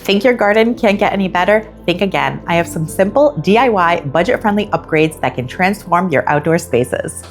Think your garden can't get any better? Think again. I have some simple DIY budget-friendly upgrades that can transform your outdoor spaces.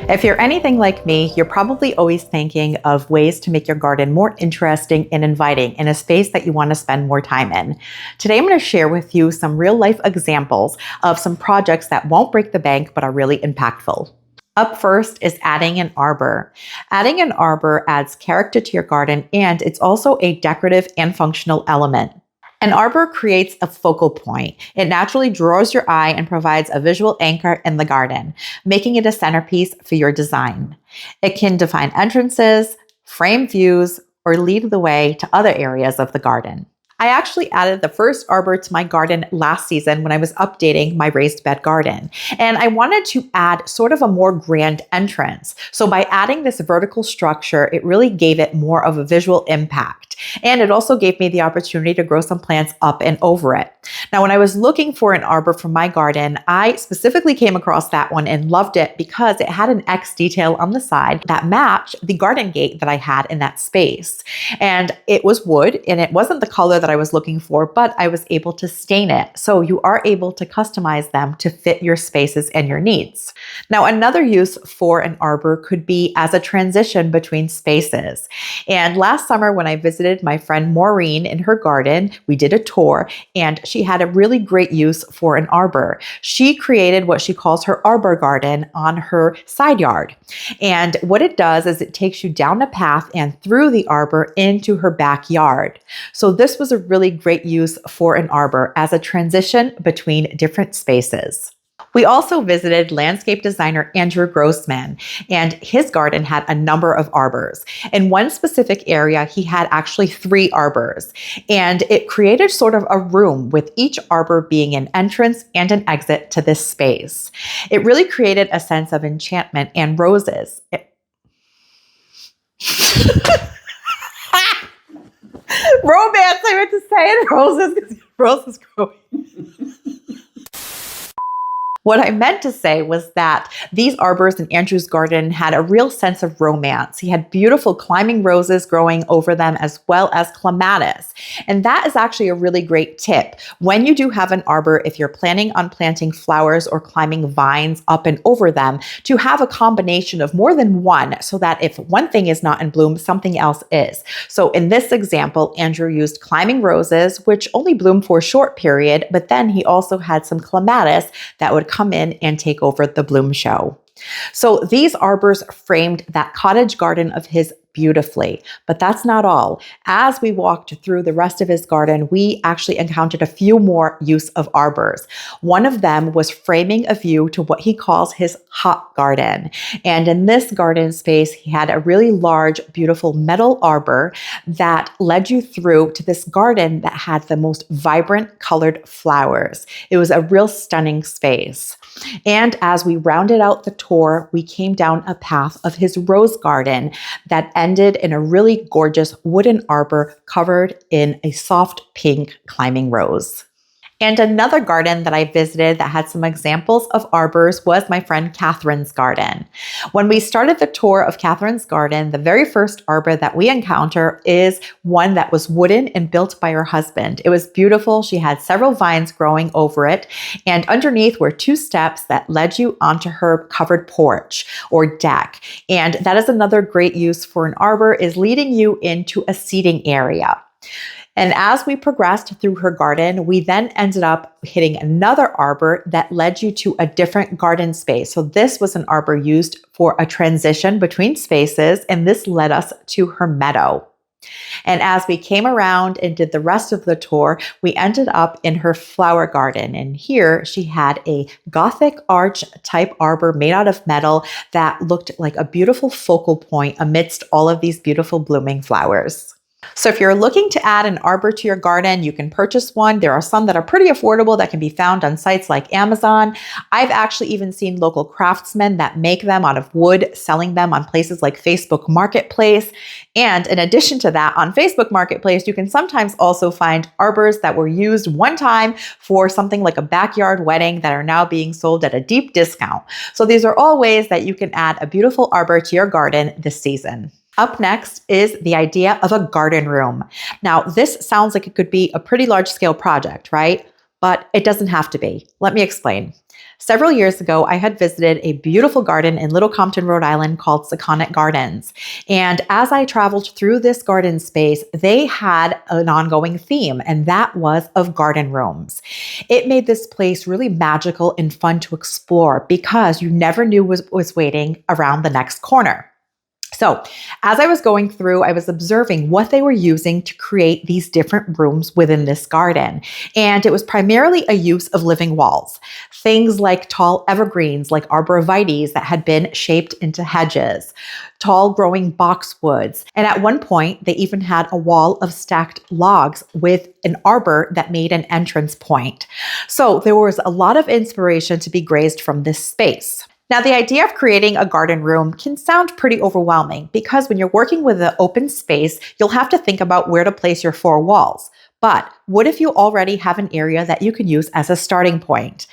If you're anything like me, you're probably always thinking of ways to make your garden more interesting and inviting in a space that you want to spend more time in. Today, I'm going to share with you some real-life examples of some projects that won't break the bank but are really impactful. Up first is adding an arbor. Adding an arbor adds character to your garden, and it's also a decorative and functional element. An arbor creates a focal point. It naturally draws your eye and provides a visual anchor in the garden, making it a centerpiece for your design. It can define entrances, frame views, or lead the way to other areas of the garden. I actually added the first arbor to my garden last season when I was updating my raised bed garden. And I wanted to add sort of a more grand entrance. So by adding this vertical structure, it really gave it more of a visual impact. And it also gave me the opportunity to grow some plants up and over it. Now, when I was looking for an arbor for my garden, I specifically came across that one and loved it because it had an X detail on the side that matched the garden gate that I had in that space. And it was wood, and it wasn't the color that I was looking for, but I was able to stain it. So you are able to customize them to fit your spaces and your needs. Now, another use for an arbor could be as a transition between spaces. And last summer when I visited my friend Maureen in her garden, we did a tour, and she had a really great use for an arbor. She created what she calls her arbor garden on her side yard. And what it does is it takes you down a path and through the arbor into her backyard. So this was a really great use for an arbor as a transition between different spaces. We also visited landscape designer Andrew Grossman, and his garden had a number of arbors. In one specific area, he had actually 3 arbors, and it created sort of a room with each arbor being an entrance and an exit to this space. It really created a sense of enchantment and roses. Romance, I meant to say it, roses, because roses growing. What I meant to say was that these arbors in Andrew's garden had a real sense of romance. He had beautiful climbing roses growing over them as well as clematis. And that is actually a really great tip. When you do have an arbor, if you're planning on planting flowers or climbing vines up and over them, to have a combination of more than one so that if one thing is not in bloom, something else is. So in this example, Andrew used climbing roses, which only bloom for a short period, but then he also had some clematis that would come in and take over the bloom show. So these arbors framed that cottage garden of his beautifully, but that's not all. As we walked through the rest of his garden, we actually encountered a few more use of arbors. One of them was framing a view to what he calls his hot garden. And in this garden space, he had a really large, beautiful metal arbor that led you through to this garden that had the most vibrant colored flowers. It was a real stunning space. And as we rounded out the tour, we came down a path of his rose garden that ended in a really gorgeous wooden arbor covered in a soft pink climbing rose. And another garden that I visited that had some examples of arbors was my friend Catherine's garden. When we started the tour of Catherine's garden, the very first arbor that we encounter is one that was wooden and built by her husband. It was beautiful. She had several vines growing over it, and underneath were 2 steps that led you onto her covered porch or deck. And that is another great use for an arbor, is leading you into a seating area. And as we progressed through her garden, we then ended up hitting another arbor that led you to a different garden space. So this was an arbor used for a transition between spaces, and this led us to her meadow. And as we came around and did the rest of the tour, we ended up in her flower garden. And here she had a Gothic arch type arbor made out of metal that looked like a beautiful focal point amidst all of these beautiful blooming flowers. So if you're looking to add an arbor to your garden, you can purchase one. There are some that are pretty affordable that can be found on sites like Amazon. I've actually even seen local craftsmen that make them out of wood, selling them on places like Facebook Marketplace. And in addition to that, on Facebook Marketplace, you can sometimes also find arbors that were used one time for something like a backyard wedding that are now being sold at a deep discount. So these are all ways that you can add a beautiful arbor to your garden this season. Up next is the idea of a garden room. Now, this sounds like it could be a pretty large scale project, right? But it doesn't have to be. Let me explain. Several years ago, I had visited a beautiful garden in Little Compton, Rhode Island called Seconic Gardens. And as I traveled through this garden space, they had an ongoing theme, and that was of garden rooms. It made this place really magical and fun to explore because you never knew what was waiting around the next corner. So, as I was going through, I was observing what they were using to create these different rooms within this garden. And it was primarily a use of living walls. Things like tall evergreens, like Arbor that had been shaped into hedges, tall growing boxwoods. And at one point, they even had a wall of stacked logs with an arbor that made an entrance point. So, there was a lot of inspiration to be grazed from this space. Now, the idea of creating a garden room can sound pretty overwhelming because when you're working with an open space, you'll have to think about where to place your four walls. But what if you already have an area that you can use as a starting point?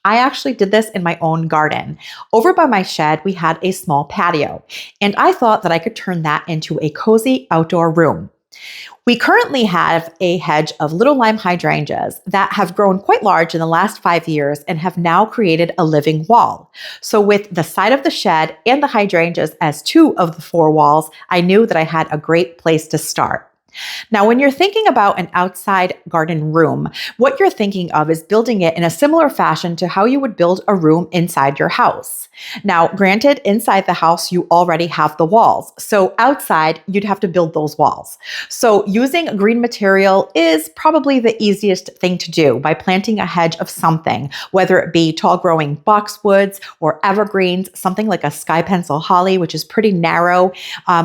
I actually did this in my own garden. Over by my shed, we had a small patio, and I thought that I could turn that into a cozy outdoor room. We currently have a hedge of little lime hydrangeas that have grown quite large in the last 5 years and have now created a living wall. So with the side of the shed and the hydrangeas as two of the four walls, I knew that I had a great place to start. Now, when you're thinking about an outside garden room, what you're thinking of is building it in a similar fashion to how you would build a room inside your house. Now, granted, inside the house, you already have the walls. So outside, you'd have to build those walls. So using green material is probably the easiest thing to do by planting a hedge of something, whether it be tall growing boxwoods or evergreens, something like a sky pencil holly, which is pretty narrow,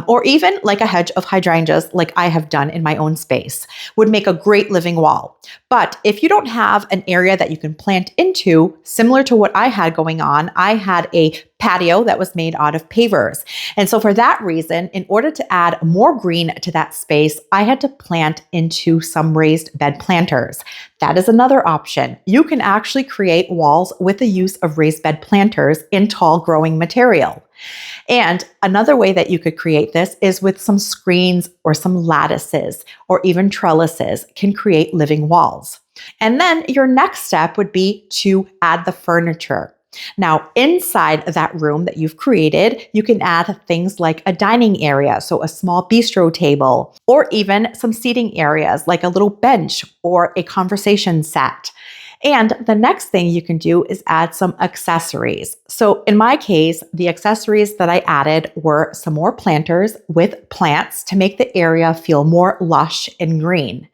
or even like a hedge of hydrangeas like I have done in my own space, would make a great living wall. But if you don't have an area that you can plant into, similar to what I had going on, I had a patio that was made out of pavers. And so for that reason, in order to add more green to that space, I had to plant into some raised bed planters. That is another option. You can actually create walls with the use of raised bed planters in tall growing material. And another way that you could create this is with some screens or some lattices or even trellises can create living walls. And then your next step would be to add the furniture. Now, inside that room that you've created, you can add things like a dining area, so a small bistro table, or even some seating areas like a little bench or a conversation set. And the next thing you can do is add some accessories. So in my case, the accessories that I added were some more planters with plants to make the area feel more lush and green.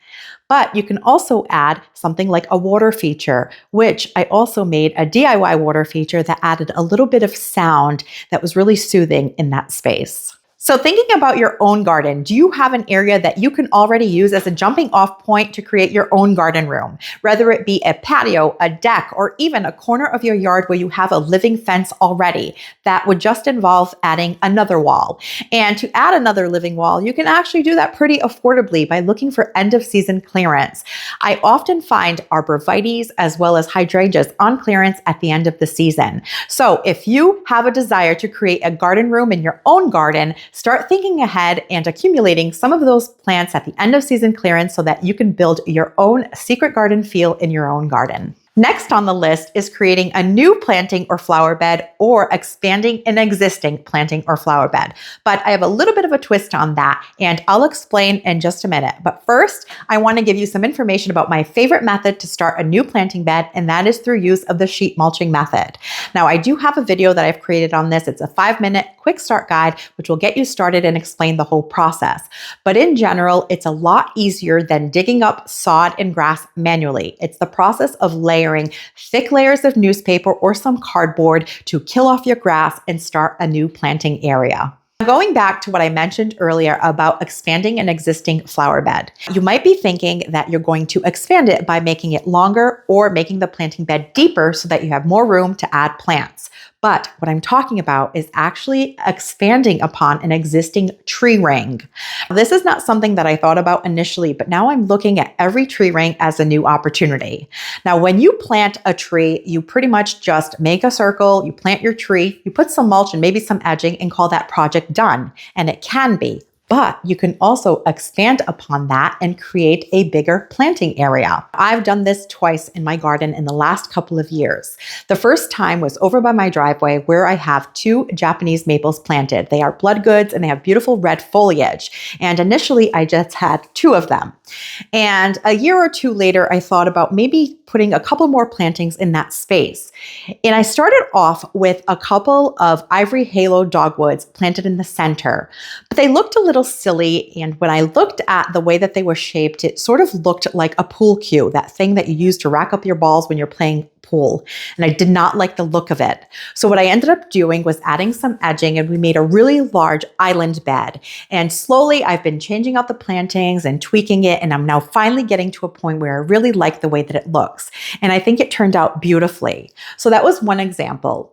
But you can also add something like a water feature, which I also made a DIY water feature that added a little bit of sound that was really soothing in that space. So thinking about your own garden, do you have an area that you can already use as a jumping off point to create your own garden room? Whether it be a patio, a deck, or even a corner of your yard where you have a living fence already, that would just involve adding another wall. And to add another living wall, you can actually do that pretty affordably by looking for end of season clearance. I often find arborvitaes as well as hydrangeas on clearance at the end of the season. So if you have a desire to create a garden room in your own garden, start thinking ahead and accumulating some of those plants at the end of season clearance so that you can build your own secret garden feel in your own garden. Next on the list is creating a new planting or flower bed or expanding an existing planting or flower bed. But I have a little bit of a twist on that, and I'll explain in just a minute. But first, I want to give you some information about my favorite method to start a new planting bed, and that is through use of the sheet mulching method. Now, I do have a video that I've created on this. It's a 5-minute quick start guide, which will get you started and explain the whole process. But in general, it's a lot easier than digging up sod and grass manually. It's the process of layering thick layers of newspaper or some cardboard to kill off your grass and start a new planting area. Going back to what I mentioned earlier about expanding an existing flower bed, you might be thinking that you're going to expand it by making it longer or making the planting bed deeper so that you have more room to add plants. But what I'm talking about is actually expanding upon an existing tree ring. This is not something that I thought about initially, but now I'm looking at every tree ring as a new opportunity. Now, when you plant a tree, you pretty much just make a circle, you plant your tree, you put some mulch and maybe some edging and call that project done. And it can be. But you can also expand upon that and create a bigger planting area. I've done this twice in my garden in the last couple of years. The first time was over by my driveway where I have 2 Japanese maples planted. They are blood goods and they have beautiful red foliage. And initially I just had 2 of them. And a year or 2 later, I thought about maybe putting a couple more plantings in that space. And I started off with a couple of ivory halo dogwoods planted in the center, but they looked a little silly. And when I looked at the way that they were shaped, it sort of looked like a pool cue, that thing that you use to rack up your balls when you're playing pool. And I did not like the look of it. So what I ended up doing was adding some edging, and we made a really large island bed. And slowly I've been changing out the plantings and tweaking it. And I'm now finally getting to a point where I really like the way that it looks. And I think it turned out beautifully. So that was one example.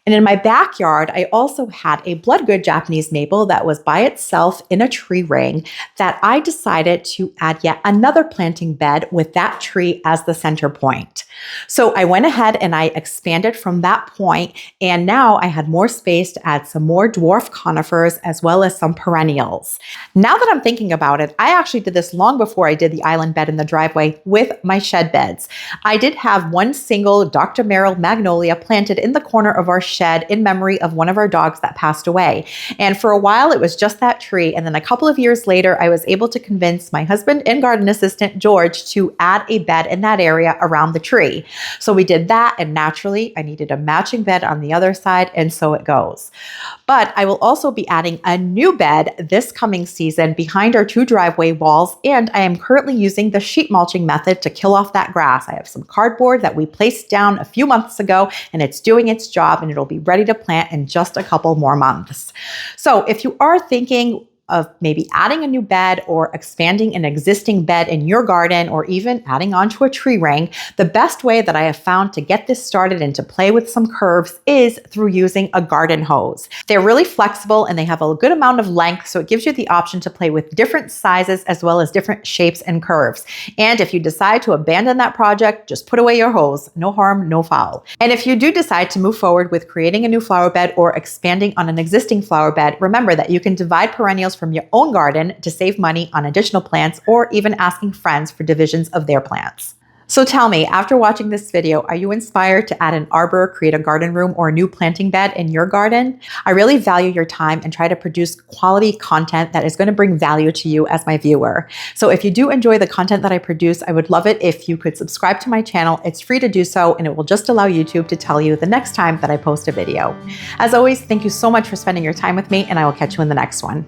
And in my backyard, I also had a bloodgood Japanese maple that was by itself in a tree ring that I decided to add yet another planting bed with that tree as the center point. So I went ahead and I expanded from that point, and now I had more space to add some more dwarf conifers as well as some perennials. Now that I'm thinking about it, I actually did this long before I did the island bed in the driveway with my shed beds. I did have one single Dr. Merrill magnolia planted in the corner of our shed in memory of one of our dogs that passed away. And for a while, it was just that tree. And then a couple of years later, I was able to convince my husband and garden assistant, George, to add a bed in that area around the tree. So we did that, and naturally I needed a matching bed on the other side, and so it goes. But I will also be adding a new bed this coming season behind our 2 driveway walls, and I am currently using the sheet mulching method to kill off that grass. I have some cardboard that we placed down a few months ago, and it's doing its job, and it'll be ready to plant in just a couple more months. So if you are thinking of maybe adding a new bed or expanding an existing bed in your garden, or even adding onto a tree ring, the best way that I have found to get this started and to play with some curves is through using a garden hose. They're really flexible and they have a good amount of length, so it gives you the option to play with different sizes as well as different shapes and curves. And if you decide to abandon that project, just put away your hose. No harm, no foul. And if you do decide to move forward with creating a new flower bed or expanding on an existing flower bed, remember that you can divide perennials from your own garden to save money on additional plants, or even asking friends for divisions of their plants. So tell me, after watching this video, are you inspired to add an arbor, create a garden room, or a new planting bed in your garden? I really value your time and try to produce quality content that is going to bring value to you as my viewer. So if you do enjoy the content that I produce, I would love it if you could subscribe to my channel. It's free to do so, and it will just allow YouTube to tell you the next time that I post a video. As always, thank you so much for spending your time with me, and I will catch you in the next one.